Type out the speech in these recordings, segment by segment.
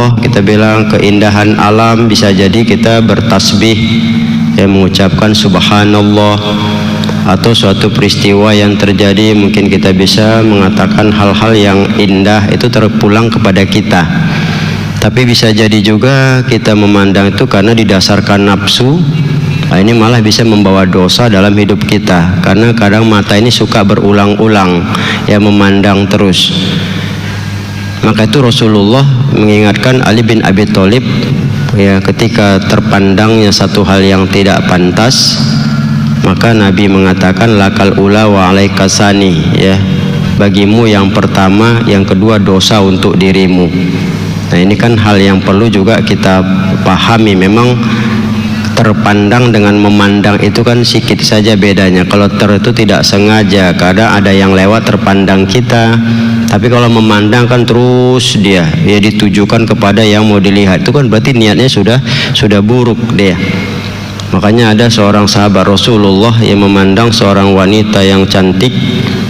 Allah, kita bilang keindahan alam, bisa jadi kita bertasbih, ya, mengucapkan subhanallah. Atau suatu peristiwa yang terjadi, mungkin kita bisa mengatakan hal-hal yang indah itu terpulang kepada kita. Tapi bisa jadi juga kita memandang itu karena didasarkan nafsu. Nah, ini malah bisa membawa dosa dalam hidup kita, karena kadang mata ini suka berulang-ulang, ya, memandang terus. Maka itu Rasulullah mengingatkan Ali bin Abi Thalib, ya, ketika terpandangnya satu hal yang tidak pantas, maka Nabi mengatakan lakal ula wa alaikasani, ya, bagimu yang pertama, yang kedua dosa untuk dirimu. Nah, ini kan hal yang perlu juga kita pahami. Memang terpandang dengan memandang itu kan sedikit saja bedanya. Kalau itu tidak sengaja, kadang ada yang lewat terpandang kita. Tapi kalau memandang kan terus dia, ya, ditujukan kepada yang mau dilihat, itu kan berarti niatnya sudah buruk dia. Makanya ada seorang sahabat Rasulullah yang memandang seorang wanita yang cantik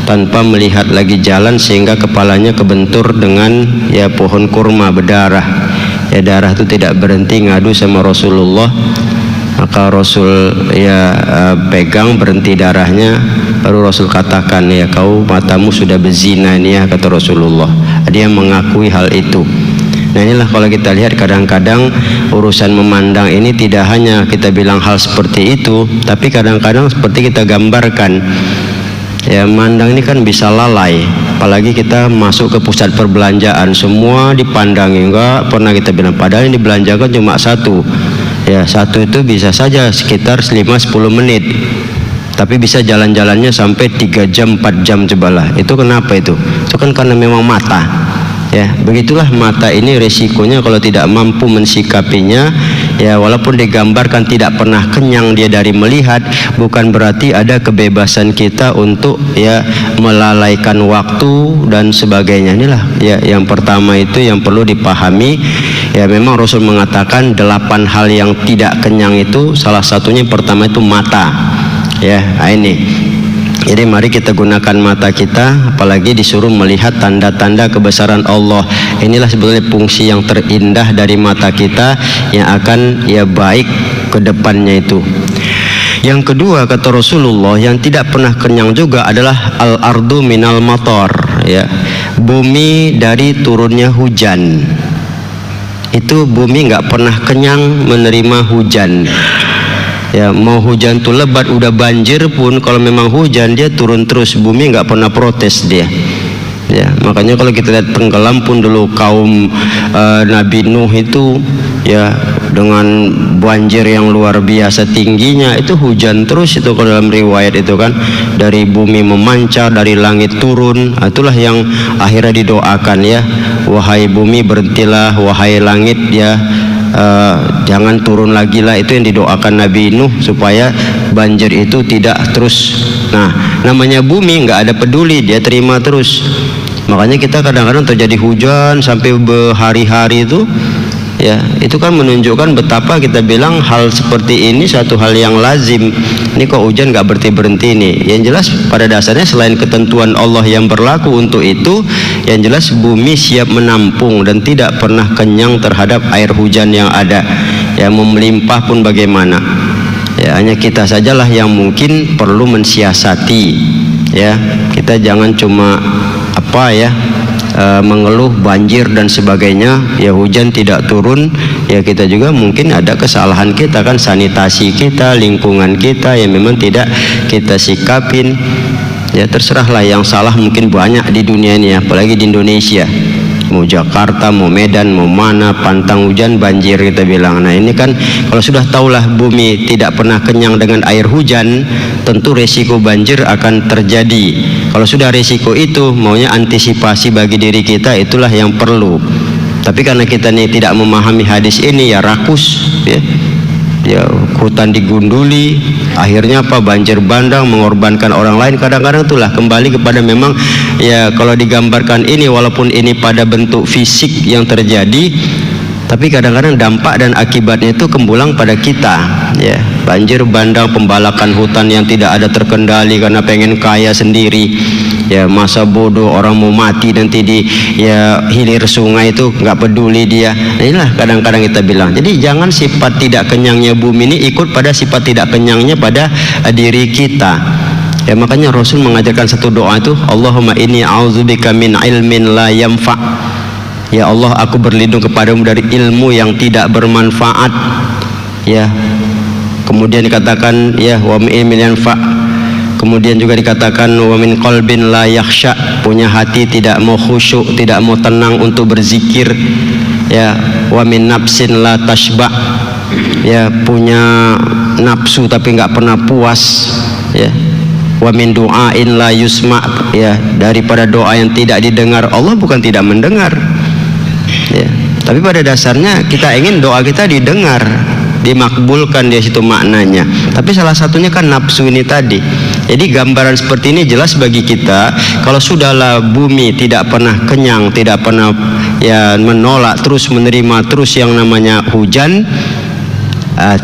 tanpa melihat lagi jalan, sehingga kepalanya kebentur dengan, ya, pohon kurma berdarah. Ya, darah itu tidak berhenti ngadu sama Rasulullah. Maka Rasul, ya, pegang berhenti darahnya, baru Rasul katakan, ya, kau matamu sudah berzina ini, ya, kata Rasulullah. Dia mengakui hal itu. Nah, inilah kalau kita lihat kadang-kadang urusan memandang ini tidak hanya kita bilang hal seperti itu, tapi kadang-kadang seperti kita gambarkan, ya, memandang ini kan bisa lalai. Apalagi kita masuk ke pusat perbelanjaan, semua dipandangi, enggak pernah kita bilang, padahal yang dibelanjakan cuma satu. Ya, satu itu bisa saja sekitar 5-10 menit, tapi bisa jalan-jalannya sampai 3 jam 4 jam cobalah. Itu kenapa itu? Itu kan karena memang mata. Ya, begitulah mata ini resikonya kalau tidak mampu mensikapinya. Ya, walaupun digambarkan tidak pernah kenyang dia dari melihat, bukan berarti ada kebebasan kita untuk, ya, melalaikan waktu dan sebagainya. Inilah, ya, yang pertama itu yang perlu dipahami. Ya, memang Rasul mengatakan 8 hal yang tidak kenyang itu, salah satunya yang pertama itu mata. Ya, ini. Jadi mari kita gunakan mata kita, apalagi disuruh melihat tanda-tanda kebesaran Allah. Inilah sebetulnya fungsi yang terindah dari mata kita, yang akan, ya, baik ke depannya itu. Yang kedua, kata Rasulullah, yang tidak pernah kenyang juga adalah al-ardu minal matar, ya, bumi dari turunnya hujan. Itu bumi nggak pernah kenyang menerima hujan. Ya, mau hujan tuh lebat, udah banjir pun, kalau memang hujan dia turun terus, bumi nggak pernah protes dia. Ya, makanya kalau kita lihat tenggelam pun dulu kaum Nabi Nuh itu, ya, dengan banjir yang luar biasa tingginya, itu hujan terus itu kalau dalam riwayat itu kan, dari bumi memancar, dari langit turun. Itulah yang akhirnya didoakan, ya, wahai bumi berhentilah, wahai langit, ya, jangan turun lagi lah. Itu yang didoakan Nabi Nuh supaya banjir itu tidak terus. Nah, namanya bumi nggak ada peduli, dia terima terus. Makanya kita kadang-kadang terjadi hujan sampai berhari-hari itu, ya, itu kan menunjukkan betapa kita bilang hal seperti ini satu hal yang lazim. Ini kok hujan nggak berhenti-berhenti nih. Yang jelas pada dasarnya selain ketentuan Allah yang berlaku untuk itu, yang jelas bumi siap menampung dan tidak pernah kenyang terhadap air hujan yang ada. Ya, mau melimpah pun bagaimana. Ya, hanya kita sajalah yang mungkin perlu mensiasati. Ya, kita jangan cuma mengeluh banjir dan sebagainya, ya, hujan tidak turun, ya, kita juga mungkin ada kesalahan kita kan, sanitasi kita, lingkungan kita yang memang tidak kita sikapin. Ya, terserahlah, yang salah mungkin banyak di dunia ini, apalagi di Indonesia. Mau Jakarta, mau Medan, mau mana, pantang hujan banjir kita bilang. Nah, ini kan kalau sudah tahulah bumi tidak pernah kenyang dengan air hujan, tentu resiko banjir akan terjadi. Kalau sudah resiko itu, maunya antisipasi bagi diri kita, itulah yang perlu. Tapi karena kita ini tidak memahami hadis ini, ya, rakus, ya, ya, hutan digunduli, akhirnya apa, banjir bandang, mengorbankan orang lain. Kadang-kadang itulah kembali kepada memang, ya, kalau digambarkan ini, walaupun ini pada bentuk fisik yang terjadi, tapi kadang-kadang dampak dan akibatnya itu kembulang pada kita. Ya, banjir bandang, pembalakan hutan yang tidak ada terkendali karena pengen kaya sendiri. Ya masa bodoh, orang mau mati nanti di hilir sungai itu nggak peduli dia. Nah, inilah kadang-kadang kita bilang. Jadi jangan sifat tidak kenyangnya bumi ini ikut pada sifat tidak kenyangnya pada diri kita. Ya makanya Rasul mengajarkan satu doa itu, Allahumma inni a'udzubika min ilmin la yanfa. Ya Allah, aku berlindung kepadamu dari ilmu yang tidak bermanfaat. Ya. Kemudian dikatakan ya wa min ilmin yanfa. Kemudian juga dikatakan wa min qalbin la yakhsha, punya hati tidak mau khusyuk, tidak mau tenang untuk berzikir. Ya, wa min nafsin la tashba. Ya, punya nafsu tapi enggak pernah puas. Ya. Wa min du'ain la yusma, ya, daripada doa yang tidak didengar. Allah bukan tidak mendengar. Ya, tapi pada dasarnya kita ingin doa kita didengar, dimakbulkan, di situ maknanya. Tapi salah satunya kan nafsu ini tadi. Jadi gambaran seperti ini jelas bagi kita. Kalau sudahlah bumi tidak pernah kenyang, tidak pernah ya menolak, terus menerima terus yang namanya hujan,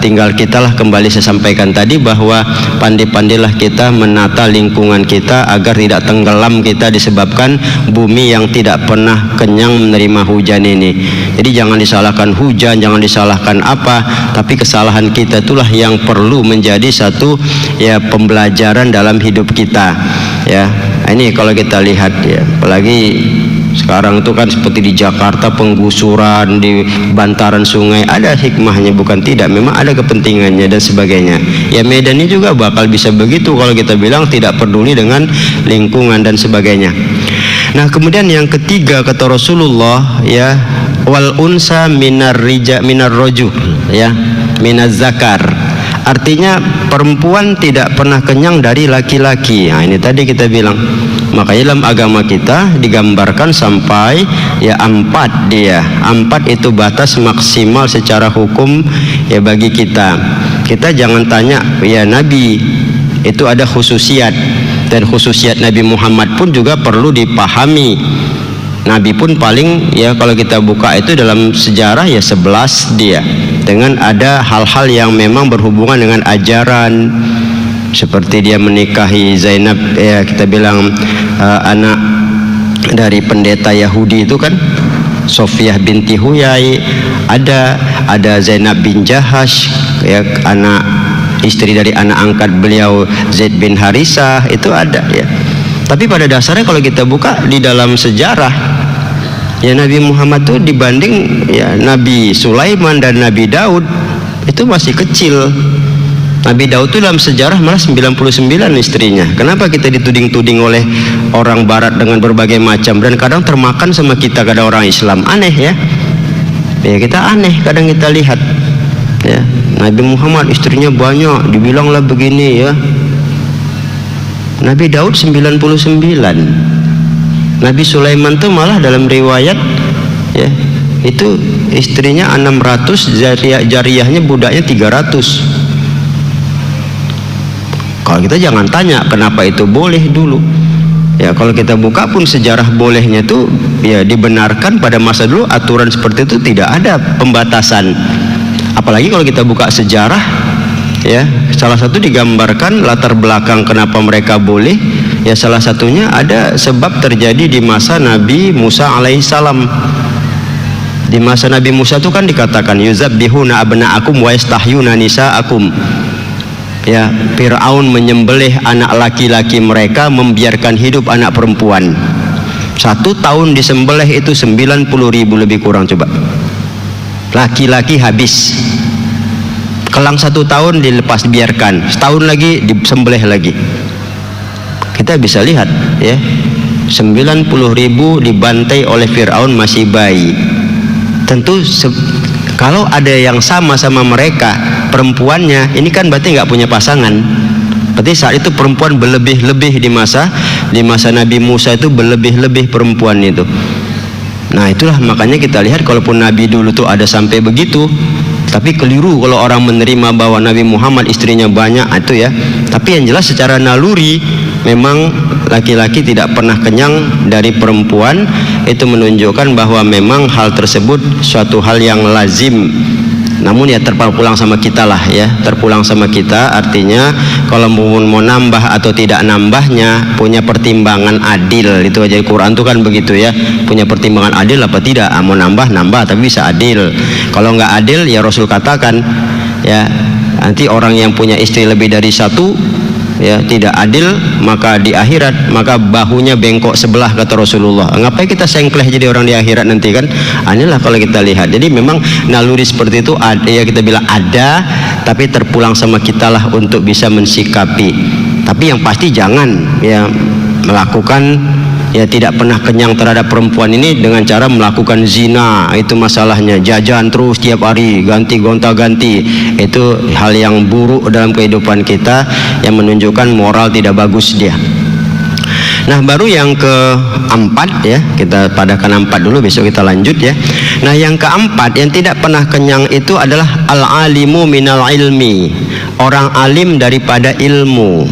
tinggal kitalah kembali saya sampaikan tadi bahwa pandai-pandailah kita menata lingkungan kita agar tidak tenggelam kita disebabkan bumi yang tidak pernah kenyang menerima hujan ini. Jadi jangan disalahkan hujan, jangan disalahkan apa, tapi kesalahan kita itulah yang perlu menjadi satu ya pembelajaran dalam hidup kita. Ya, ini kalau kita lihat ya, apalagi sekarang itu kan seperti di Jakarta penggusuran di bantaran sungai, ada hikmahnya bukan tidak, memang ada kepentingannya dan sebagainya. Ya Medan ini juga bakal bisa begitu kalau kita bilang tidak peduli dengan lingkungan dan sebagainya. Nah kemudian yang ketiga kata Rasulullah ya, wal unsa minar rojul, ya, minaz zakar. Artinya perempuan tidak pernah kenyang dari laki-laki. Nah ini tadi kita bilang. Makanya dalam agama kita digambarkan sampai ya 4 dia. 4 itu batas maksimal secara hukum ya bagi kita. Kita jangan tanya ya Nabi itu ada khususiat, dan khususiat Nabi Muhammad pun juga perlu dipahami. Nabi pun paling ya kalau kita buka itu dalam sejarah ya 11 dia, dengan ada hal-hal yang memang berhubungan dengan ajaran, seperti dia menikahi Zainab ya kita bilang anak dari pendeta Yahudi itu kan, Sofiyah binti Huyai, ada Zainab bin Jahash ya, anak istri dari anak angkat beliau Zaid bin Harisah, itu ada ya. Tapi pada dasarnya kalau kita buka di dalam sejarah ya Nabi Muhammad itu dibanding ya Nabi Sulaiman dan Nabi Daud itu masih kecil. Nabi Daud itu dalam sejarah malah 99 istrinya. Kenapa kita dituding-tuding oleh orang barat dengan berbagai macam, dan kadang termakan sama kita kadang orang Islam. Aneh ya. Ya kita aneh kadang kita lihat. Ya, Nabi Muhammad istrinya banyak, dibilanglah begini ya. Nabi Daud 99. Nabi Sulaiman itu malah dalam riwayat ya, itu istrinya 600, jariyahnya budaknya 300. Kalau kita jangan tanya kenapa itu boleh dulu. Ya kalau kita buka pun sejarah bolehnya itu ya dibenarkan pada masa dulu, aturan seperti itu tidak ada pembatasan. Apalagi kalau kita buka sejarah ya, salah satu digambarkan latar belakang kenapa mereka boleh. Ya salah satunya ada sebab terjadi di masa Nabi Musa alaihissalam. Di masa Nabi Musa itu kan dikatakan yuzabbihuna abna'akum wa yastahyuna nisa'akum. Ya, Fir'aun menyembelih anak laki-laki mereka, membiarkan hidup anak perempuan. 1 tahun disembelih itu 90.000 lebih kurang, coba. Laki-laki habis. Kelang 1 tahun dilepas biarkan, setahun lagi disembelih lagi. Kita bisa lihat ya, 90.000 dibantai oleh Fir'aun masih bayi. Tentu kalau ada yang sama mereka perempuannya, ini kan berarti nggak punya pasangan. Berarti saat itu perempuan berlebih-lebih di masa Nabi Musa itu berlebih-lebih perempuan itu. Nah itulah makanya kita lihat kalaupun Nabi dulu tuh ada sampai begitu, tapi keliru kalau orang menerima bahwa Nabi Muhammad istrinya banyak itu ya. Tapi yang jelas secara naluri memang laki-laki tidak pernah kenyang dari perempuan. Itu menunjukkan bahwa memang hal tersebut suatu hal yang lazim Namun ya terpulang sama kita lah ya, terpulang sama kita. Artinya kalau mau nambah atau tidak nambahnya punya pertimbangan adil. Itu aja Quran tuh kan begitu ya, punya pertimbangan adil apa tidak. Mau nambah tapi bisa adil. Kalau nggak adil ya Rasul katakan ya, nanti orang yang punya istri lebih dari satu ya tidak adil, maka di akhirat maka bahunya bengkok sebelah, kata Rasulullah. Ngapain kita sengkleh jadi orang di akhirat nanti kan? Inilah kalau kita lihat. Jadi memang naluri seperti itu ada, ya kita bilang ada, tapi terpulang sama kita lah untuk bisa mensikapi. Tapi yang pasti jangan ya melakukan ya tidak pernah kenyang terhadap perempuan ini dengan cara melakukan zina. Itu masalahnya, jajan terus tiap hari, ganti gonta-ganti. Itu hal yang buruk dalam kehidupan kita, yang menunjukkan moral tidak bagus dia. Nah, baru yang keempat ya, kita padakan 4 dulu, besok kita lanjut ya. Nah, yang keempat yang tidak pernah kenyang itu adalah al-alimu minal ilmi, orang alim daripada ilmu.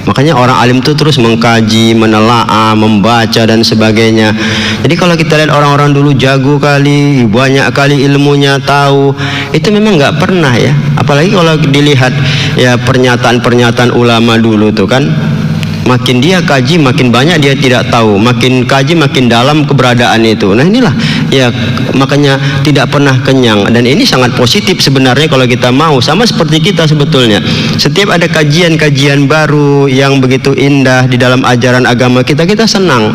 Makanya orang alim itu terus mengkaji, menelaah, membaca dan sebagainya. Jadi kalau kita lihat orang-orang dulu jago kali, banyak kali ilmunya, tahu, itu memang nggak pernah ya. Apalagi kalau dilihat ya pernyataan-pernyataan ulama dulu tuh kan, makin dia kaji makin banyak dia tidak tahu, makin kaji makin dalam keberadaan itu. Nah inilah ya, makanya tidak pernah kenyang. Dan ini sangat positif sebenarnya kalau kita mau. Sama seperti kita sebetulnya, setiap ada kajian-kajian baru yang begitu indah di dalam ajaran agama kita, kita senang.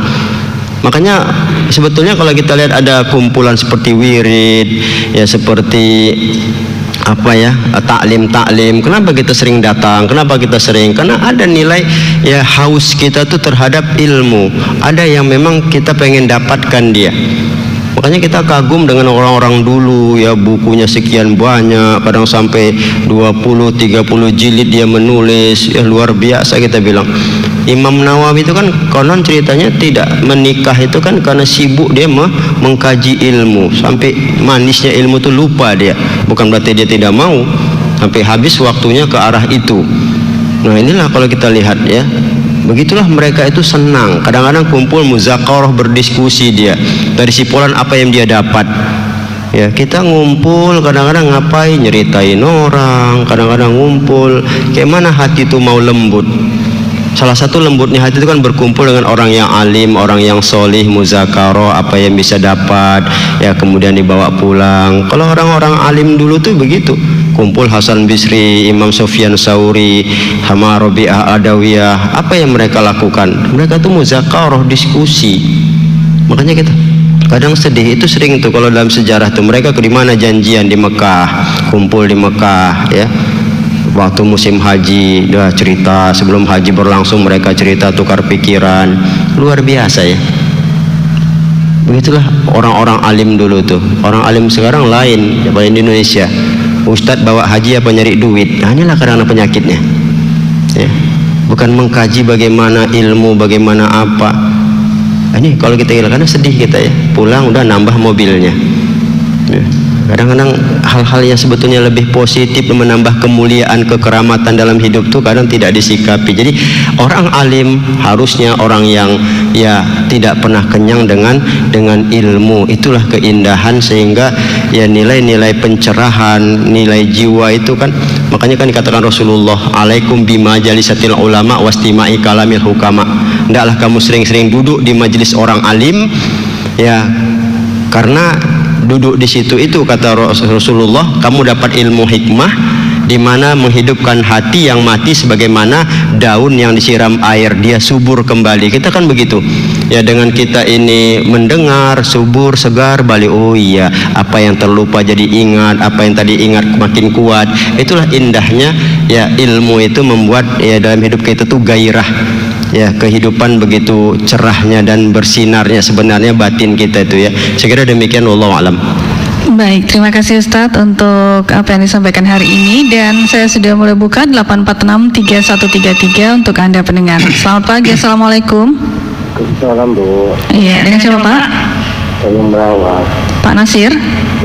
Makanya sebetulnya kalau kita lihat ada kumpulan seperti wirid ya, seperti apa ya, taklim, kenapa kita sering datang, kenapa kita sering, karena ada nilai ya, haus kita tuh terhadap ilmu, ada yang memang kita pengen dapatkan dia. Makanya kita kagum dengan orang-orang dulu ya, bukunya sekian banyak, kadang sampai 20-30 jilid dia menulis ya, luar biasa kita bilang. Imam Nawawi itu kan konon ceritanya tidak menikah itu kan karena sibuk dia mengkaji ilmu, sampai manisnya ilmu itu lupa dia. Bukan berarti dia tidak mau, sampai habis waktunya ke arah itu. Nah inilah kalau kita lihat ya, begitulah mereka itu senang. Kadang-kadang kumpul muzakarah, berdiskusi dia dari sipolan apa yang dia dapat. Ya kita ngumpul kadang-kadang ngapain, nyeritain orang, kadang-kadang ngumpul kayak mana hati itu mau lembut. Salah satu lembutnya hati itu kan berkumpul dengan orang yang alim, orang yang solih, muzakarah, apa yang bisa dapat ya kemudian dibawa pulang. Kalau orang-orang alim dulu tuh begitu, kumpul Hasan Bisri, Imam Sufyan Sauri, sama Rabi'ah Adawiyah, apa yang mereka lakukan? Mereka tuh muzakarah, diskusi. Makanya kita kadang sedih, itu sering tuh kalau dalam sejarah tuh mereka ke dimana janjian di Mekah, kumpul di Mekah ya. Waktu musim haji, dah cerita sebelum haji berlangsung, mereka cerita, tukar pikiran, luar biasa ya. Begitulah orang-orang alim dulu tuh. Orang alim sekarang lain daripada di Indonesia. Ustadz bawa haji apa nyari duit? Nah inilah karena penyakitnya ya. Bukan mengkaji bagaimana ilmu, bagaimana apa. Ini kalau kita hilang, karena sedih kita ya, pulang udah nambah mobilnya ya. Kadang-kadang hal-hal yang sebetulnya lebih positif, menambah kemuliaan, kekeramatan dalam hidup tuh kadang tidak disikapi. Jadi orang alim harusnya orang yang ya tidak pernah kenyang dengan ilmu. Itulah keindahan, sehingga ya nilai-nilai pencerahan, nilai jiwa itu kan, makanya kan dikatakan Rasulullah, alaikum bima jalisatil ulama wastima'i kalamil hukama. Hendaklah kamu sering-sering duduk di majelis orang alim ya, karena duduk di situ itu kata Rasulullah kamu dapat ilmu hikmah, di mana menghidupkan hati yang mati sebagaimana daun yang disiram air, dia subur kembali. Kita kan begitu ya, dengan kita ini mendengar subur, segar, balik, oh iya, apa yang terlupa jadi ingat, apa yang tadi ingat makin kuat. Itulah indahnya ya, ilmu itu membuat ya dalam hidup kita tuh gairah ya, kehidupan begitu cerahnya dan bersinarnya sebenarnya batin kita itu ya. Saya kira demikian, wallahu alam. Baik, terima kasih Ustadz untuk apa yang disampaikan hari ini, dan saya sudah mulai buka 8463133 untuk Anda pendengar. Selamat pagi, Assalamualaikum. Assalamualaikum Bu. Iya, dengan siapa Pak? Saya merawat. Pak Nasir?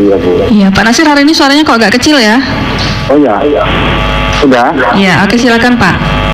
Iya Bu. Iya, Pak Nasir, hari ini suaranya kok agak kecil ya? Oh ya, sudah? Iya, oke, silakan Pak.